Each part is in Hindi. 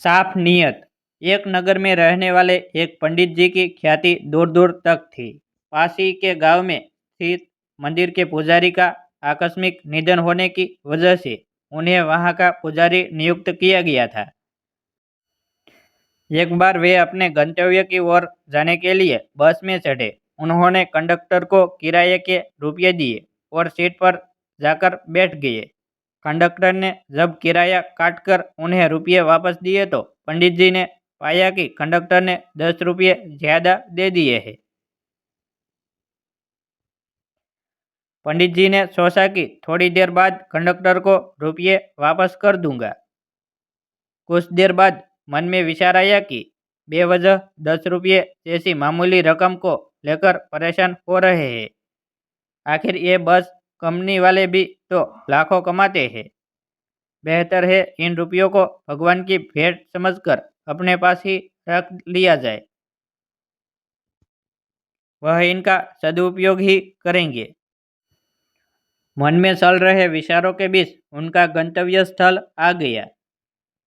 साफ नियत। एक नगर में रहने वाले एक पंडित जी की ख्याति दूर दूर तक थी। पास ही के गांव में स्थित मंदिर के पुजारी का आकस्मिक निधन होने की वजह से उन्हें वहां का पुजारी नियुक्त किया गया था। एक बार वे अपने गंतव्य की ओर जाने के लिए बस में चढ़े। उन्होंने कंडक्टर को किराए के रुपये दिए और सीट पर जाकर बैठ गए। कंडक्टर ने जब किराया काटकर उन्हें रुपये वापस दिए तो पंडित जी ने पाया कि कंडक्टर ने 10 रुपये ज्यादा दे दिए हैं। पंडित जी ने सोचा कि थोड़ी देर बाद कंडक्टर को रुपये वापस कर दूंगा। कुछ देर बाद मन में विचार आया कि बेवजह 10 रुपये जैसी मामूली रकम को लेकर परेशान हो रहे हैं। आखिर ये बस कंपनी वाले भी तो लाखों कमाते हैं। बेहतर है इन रुपयों को भगवान की भेंट समझकर अपने पास ही रख लिया जाए। वह इनका सदुपयोग ही करेंगे। मन में चल रहे विचारों के बीच उनका गंतव्य स्थल आ गया।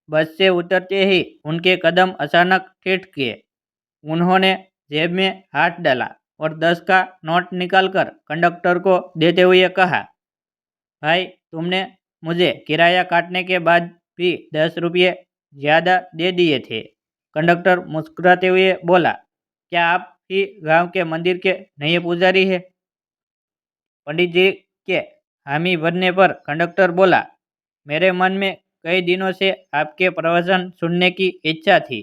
बस से उतरते ही उनके कदम अचानक ठिठके। उन्होंने जेब में हाथ डाला और 10 का नोट निकालकर कंडक्टर को देते हुए कहा, भाई तुमने मुझे किराया काटने के बाद भी 10 रुपये ज़्यादा दे दिए थे। कंडक्टर मुस्कुराते हुए बोला, क्या आप ही गांव के मंदिर के नए पुजारी हैं? पंडित जी के हामी भरने पर कंडक्टर बोला, मेरे मन में कई दिनों से आपके प्रवचन सुनने की इच्छा थी।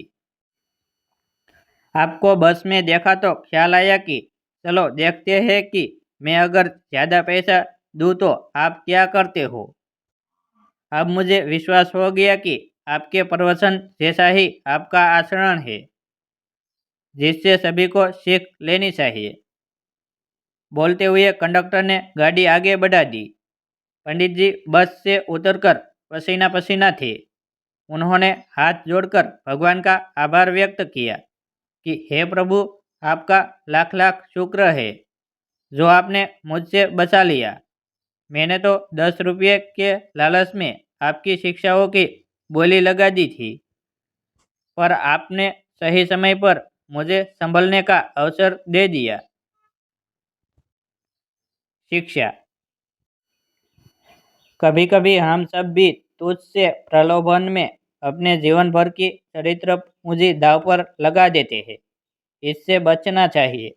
आपको बस में देखा तो ख्याल आया कि चलो देखते हैं कि मैं अगर ज़्यादा पैसा दूँ तो आप क्या करते हो। अब मुझे विश्वास हो गया कि आपके प्रवचन जैसा ही आपका आचरण है, जिससे सभी को सीख लेनी चाहिए। बोलते हुए कंडक्टर ने गाड़ी आगे बढ़ा दी। पंडित जी बस से उतरकर पसीना पसीना थे। उन्होंने हाथ जोड़कर भगवान का आभार व्यक्त किया कि हे प्रभु, आपका लाख लाख शुक्र है जो आपने मुझसे बचा लिया। मैंने तो 10 रुपये के लालच में आपकी शिक्षाओं की बोली लगा दी थी, पर आपने सही समय पर मुझे संभलने का अवसर दे दिया। शिक्षा। कभी कभी हम सब भी तुझ से प्रलोभन में अपने जीवन भर की चरित्र पूंजी दांव पर लगा देते हैं। इससे बचना चाहिए।